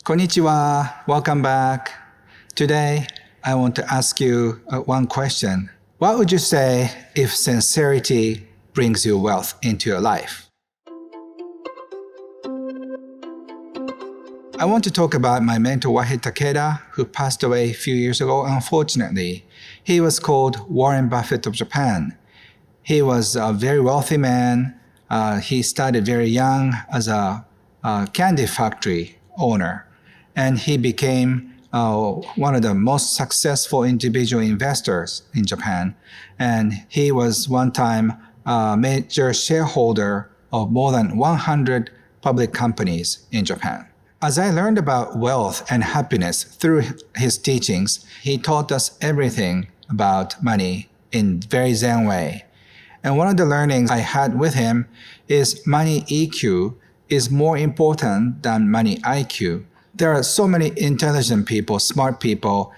Konnichiwa, welcome back. Today, I want to ask you one question. What would you say if sincerity brings you wealth into your life? I want to talk about my mentor Wahei Takeda, who passed away a few years ago, unfortunately. He was called Warren Buffett of Japan. He was a very wealthy man. He started very young as a candy factory owner. And he became one of the most successful individual investors in Japan. And he was one time a major shareholder of more than 100 public companies in Japan. As I learned about wealth and happiness through his teachings, he taught us everything about money in a very Zen way. And one of the learnings I had with him is money EQ is more important than money IQ. There are so many intelligent people, smart people,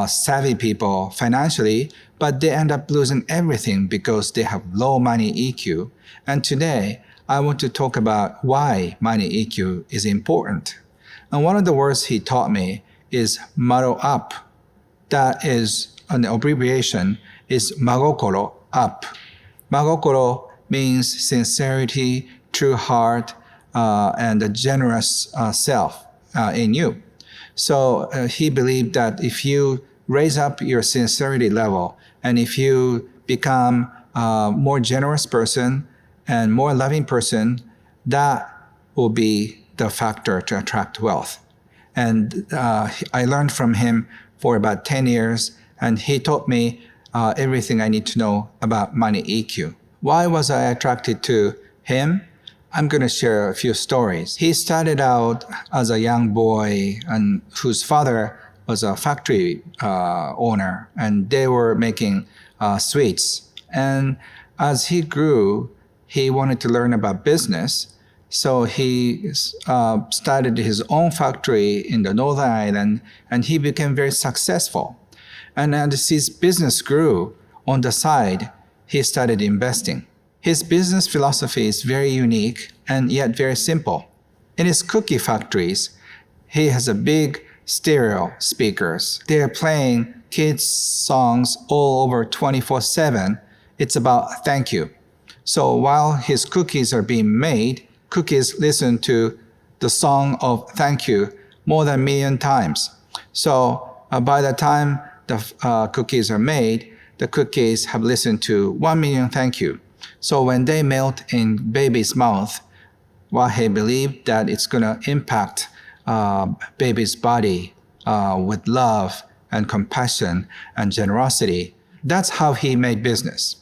savvy people financially, but they end up losing everything because they have low money EQ. And today, I want to talk about why money EQ is important. And one of the words he taught me is Maro Up. That is an abbreviation, is Magokoro Up. Magokoro means sincerity, true heart, and a generous self. In you. So he believed that if you raise up your sincerity level and if you become a more generous person and more loving person, that will be the factor to attract wealth. And I learned from him for about 10 years, and he taught me everything I need to know about money EQ. Why was I attracted to him? I'm going to share a few stories. He started out as a young boy and whose father was a factory owner, and they were making sweets. And as he grew, he wanted to learn about business. So he started his own factory in the Northern Island, and he became very successful. And as his business grew on the side, he started investing. His business philosophy is very unique and yet very simple. In his cookie factories, he has a big stereo speakers. They are playing kids' songs all over 24/7. It's about thank you. So while his cookies are being made, cookies listen to the song of thank you more than 1 million times. So by the time the cookies are made, the cookies have listened to 1 million thank you. So when they melt in baby's mouth, Wahei believed that it's going to impact baby's body with love and compassion and generosity. That's how he made business.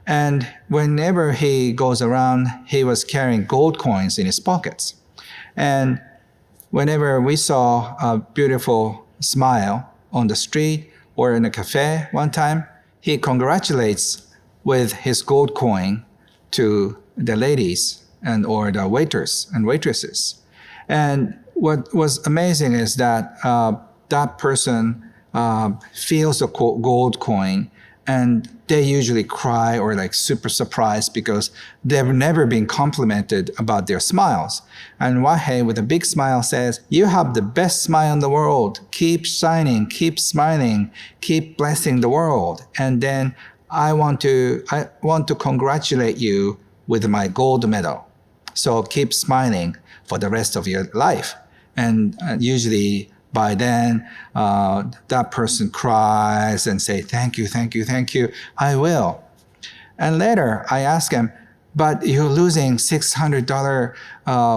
And whenever he goes around, he was carrying gold coins in his pockets. And whenever we saw a beautiful smile on the street or in a cafe one time, he congratulates with his gold coin to the ladies and or the waiters and waitresses. And what was amazing is that that person feels the gold coin, and they usually cry or like super surprised because they've never been complimented about their smiles. And Wahei with a big smile says, "You have the best smile in the world. Keep shining, keep smiling, keep blessing the world. And then I want to congratulate you with my gold medal. So keep smiling for the rest of your life." And usually by then, that person cries and say, "Thank you, thank you, thank you. I will." And later I ask him, "But you're losing $600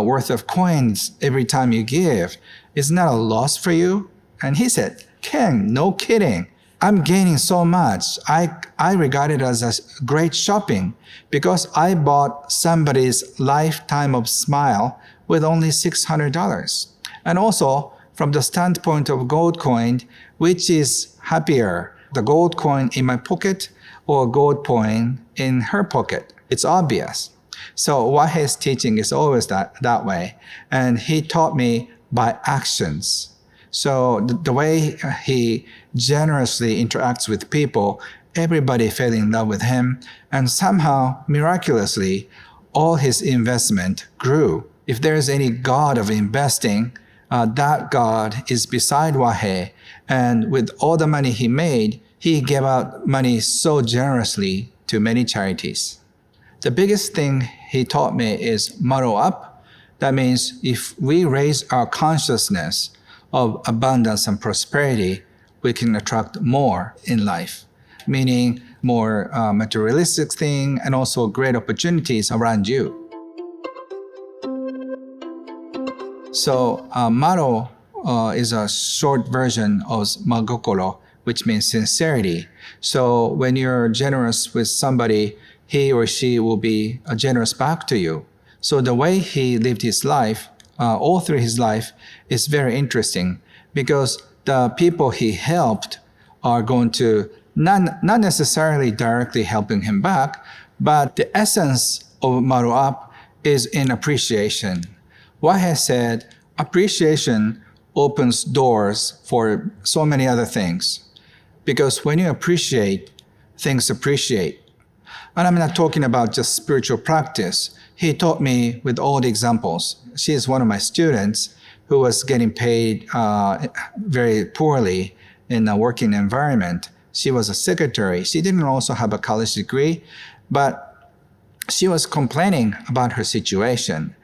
worth of coins every time you give. Isn't that a loss for you?" And he said, "Ken, no kidding. I'm gaining so much. I regard it as a great shopping because I bought somebody's lifetime of smile with only $600. And also, from the standpoint of gold coin, which is happier, the gold coin in my pocket or gold coin in her pocket? It's obvious." So Wahei's teaching is always that way. And he taught me by actions. So the way he generously interacts with people, everybody fell in love with him, and somehow, miraculously, all his investment grew. If there's any god of investing, that God is beside Wahei, and with all the money he made, he gave out money so generously to many charities. The biggest thing he taught me is Maro Up. That means if we raise our consciousness of abundance and prosperity, we can attract more in life, meaning more materialistic things and also great opportunities around you. So Maro is a short version of Magokoro, which means sincerity. So when you're generous with somebody, he or she will be generous back to you. So the way he lived his life, all through his life, is very interesting because the people he helped are going to not necessarily directly helping him back, but the essence of Maro Up is in appreciation. Wahei said, appreciation opens doors for so many other things. Because when you appreciate, things appreciate. And I'm not talking about just spiritual practice. He taught me with all the examples. She is one of my students who was getting paid very poorly in a working environment. She was a secretary. She didn't also have a college degree, but she was complaining about her situation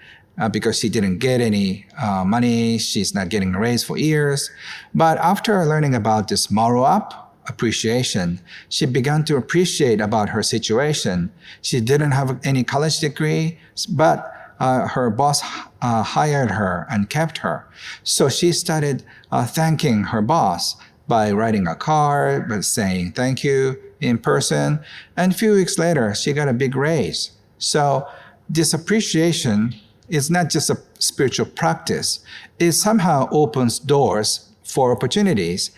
because she didn't get any money. She's not getting a raise for years. But after learning about this Maro Up, appreciation, she began to appreciate about her situation. She didn't have any college degree, but her boss hired her and kept her. So she started thanking her boss by writing a card, by saying thank you in person. And a few weeks later, she got a big raise. So this appreciation is not just a spiritual practice. It somehow opens doors for opportunities.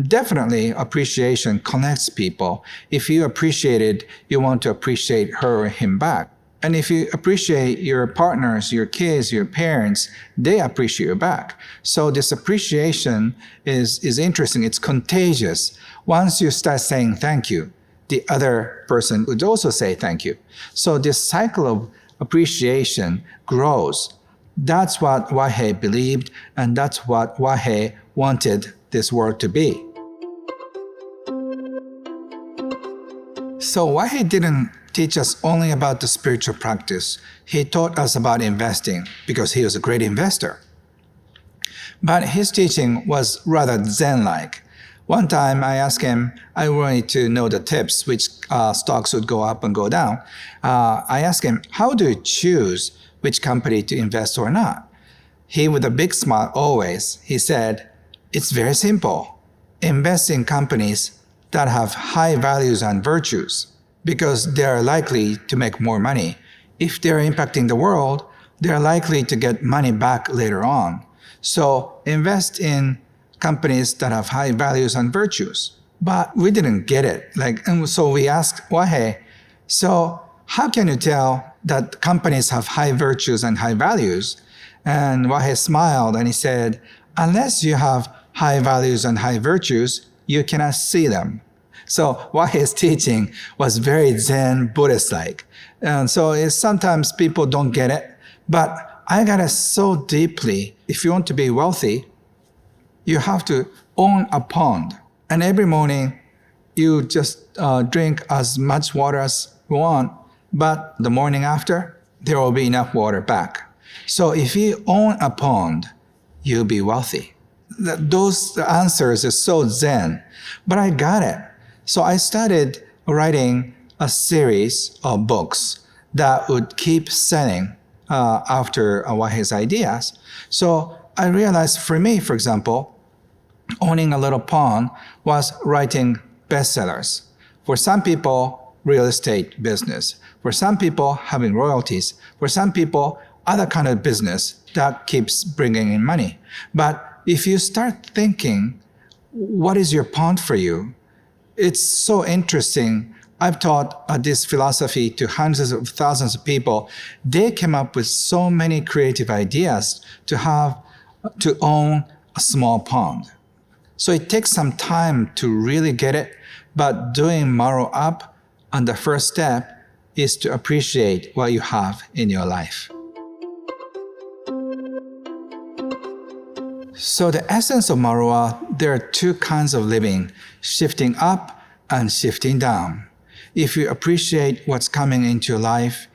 Definitely, appreciation connects people. If you appreciate it, you want to appreciate her or him back. And if you appreciate your partners, your kids, your parents, they appreciate you back. So this appreciation is interesting. It's contagious. Once you start saying thank you, the other person would also say thank you. So this cycle of appreciation grows. That's what Wahei believed, and that's what Wahei wanted this world to be. So Wahei didn't teach us only about the spiritual practice. He taught us about investing because he was a great investor. But his teaching was rather Zen-like. One time I asked him, I wanted to know the tips, which stocks would go up and go down. I asked him, how do you choose which company to invest or not? He, with a big smile always, he said, it's very simple. Invest in companies that have high values and virtues because they are likely to make more money. If they're impacting the world, they're likely to get money back later on. So invest in companies that have high values and virtues. But we didn't get it. And so we asked Wahei, so how can you tell that companies have high virtues and high values? And Wahei smiled and he said, unless you have high values and high virtues, you cannot see them. So Wahei's teaching was very Zen Buddhist-like. And so sometimes people don't get it, but I got it so deeply. If you want to be wealthy, you have to own a pond. And every morning, you just drink as much water as you want, but the morning after, there will be enough water back. So if you own a pond, you'll be wealthy. Those answers are so Zen, but I got it. So I started writing a series of books that would keep selling after Wahei's ideas. So I realized for me, for example, owning a little pond was writing bestsellers. For some people, real estate business. For some people, having royalties. For some people, other kind of business that keeps bringing in money. But if you start thinking, what is your pond for you? It's so interesting. I've taught this philosophy to hundreds of thousands of people. They came up with so many creative ideas to own a small pond. So it takes some time to really get it, but doing Maro Up on the first step is to appreciate what you have in your life. So the essence of Maro Up, there are two kinds of living, shifting up and shifting down. If you appreciate what's coming into your life,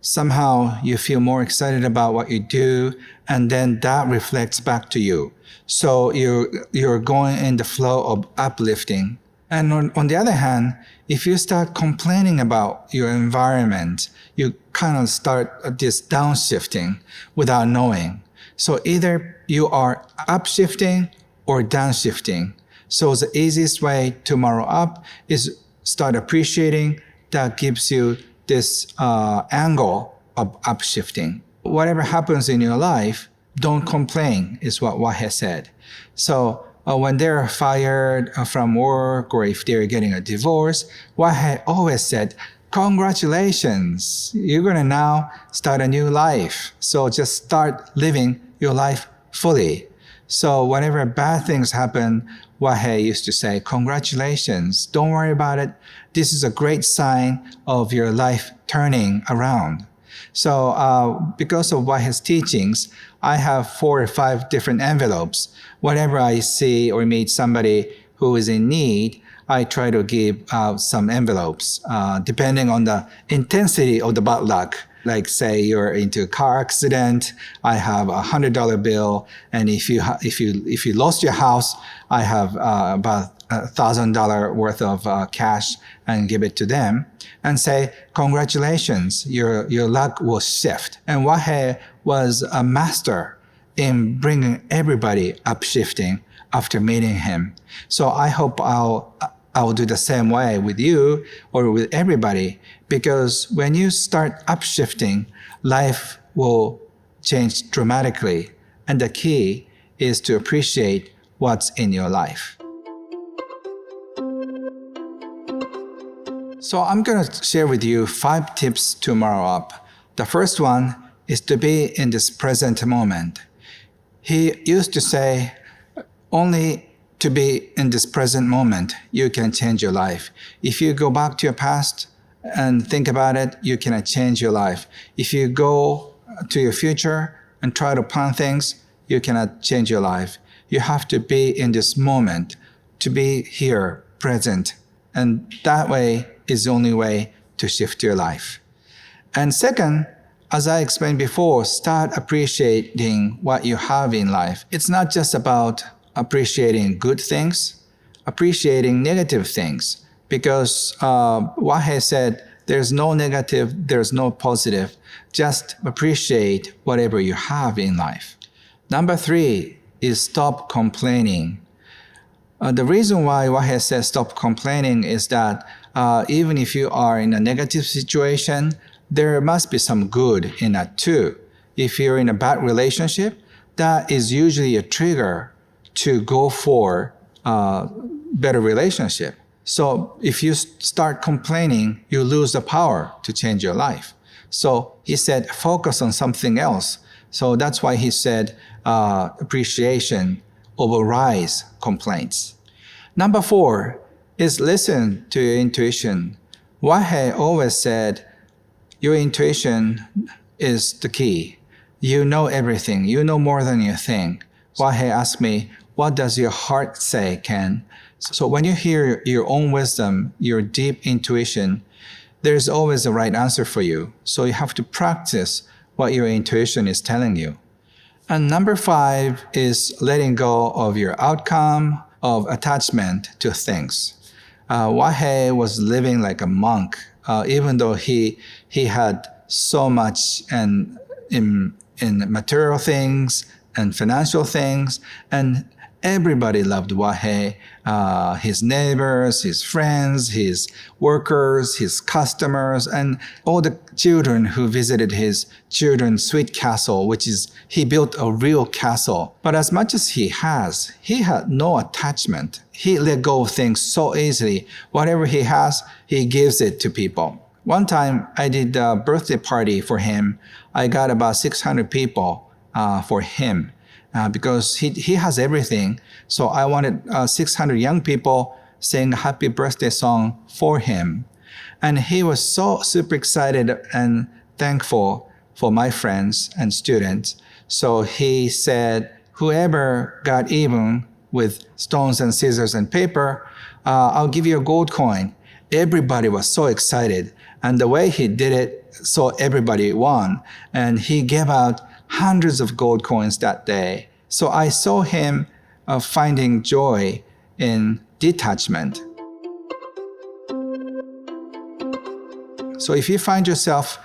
somehow you feel more excited about what you do, and then that reflects back to you. So you're going in the flow of uplifting. And on the other hand, if you start complaining about your environment, you kind of start this downshifting without knowing. So either you are upshifting or downshifting. So the easiest way to Maro Up is start appreciating. That gives you this angle of upshifting. Whatever happens in your life, don't complain, is what Wahe said. So when they're fired from work or if they're getting a divorce, Wahe always said, congratulations, you're going to now start a new life. So just start living your life fully. So whenever bad things happen, Wahe used to say, congratulations, don't worry about it. This is a great sign of your life turning around. So because of Wahe's teachings, I have 4 or 5 different envelopes. Whenever I see or meet somebody who is in need, I try to give out some envelopes, depending on the intensity of the bad luck. Like say you're into a car accident, I have $100 bill, and if you lost your house, I have about $1,000 worth of cash and give it to them and say, congratulations, your luck will shift. And Wahe was a master in bringing everybody upshifting after meeting him. So I hope I'll do the same way with you or with everybody, because when you start upshifting, life will change dramatically. And the key is to appreciate what's in your life. So I'm going to share with you 5 tips to Maro Up. The first one is to be in this present moment. He used to say, only to be in this present moment, you can change your life. If you go back to your past and think about it, you cannot change your life. If you go to your future and try to plan things, you cannot change your life. You have to be in this moment, to be here, present. And that way is the only way to shift your life. And second, as I explained before, start appreciating what you have in life. It's not just about appreciating good things, appreciating negative things. Because Wahe said, there's no negative, there's no positive. Just appreciate whatever you have in life. Number 3 is stop complaining. The reason why Wahe says stop complaining is that even if you are in a negative situation, there must be some good in that too. If you're in a bad relationship, that is usually a trigger to go for a better relationship. So if you start complaining, you lose the power to change your life. So he said, focus on something else. So that's why he said appreciation overrides complaints. Number 4 is listen to your intuition. Wahe always said, your intuition is the key. You know everything. You know more than you think. Wahe asked me, what does your heart say, Ken? So when you hear your own wisdom, your deep intuition, there's always a right answer for you. So you have to practice what your intuition is telling you. And number 5 is letting go of your outcome of attachment to things. Wahe was living like a monk, even though he had so much in material things and financial things, and everybody loved Wahe, his neighbors, his friends, his workers, his customers, and all the children who visited his children's sweet castle, which is, he built a real castle. But as much as he had no attachment. He let go of things so easily. Whatever he has, he gives it to people. One time I did a birthday party for him. I got about 600 people for him. Because he has everything. So I wanted 600 young people sing a happy birthday song for him. And he was so super excited and thankful for my friends and students. So he said, whoever got even with stones and scissors and paper, I'll give you a gold coin. Everybody was so excited. And the way he did it, so everybody won. And he gave out hundreds of gold coins that day. So I saw him finding joy in detachment. So if you find yourself,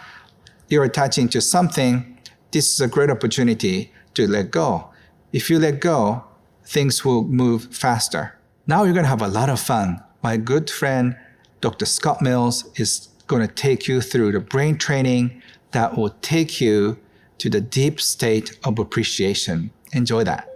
you're attaching to something, this is a great opportunity to let go. If you let go, things will move faster. Now you're going to have a lot of fun. My good friend, Dr. Scott Mills, is going to take you through the brain training that will take you to the deep state of appreciation. Enjoy that.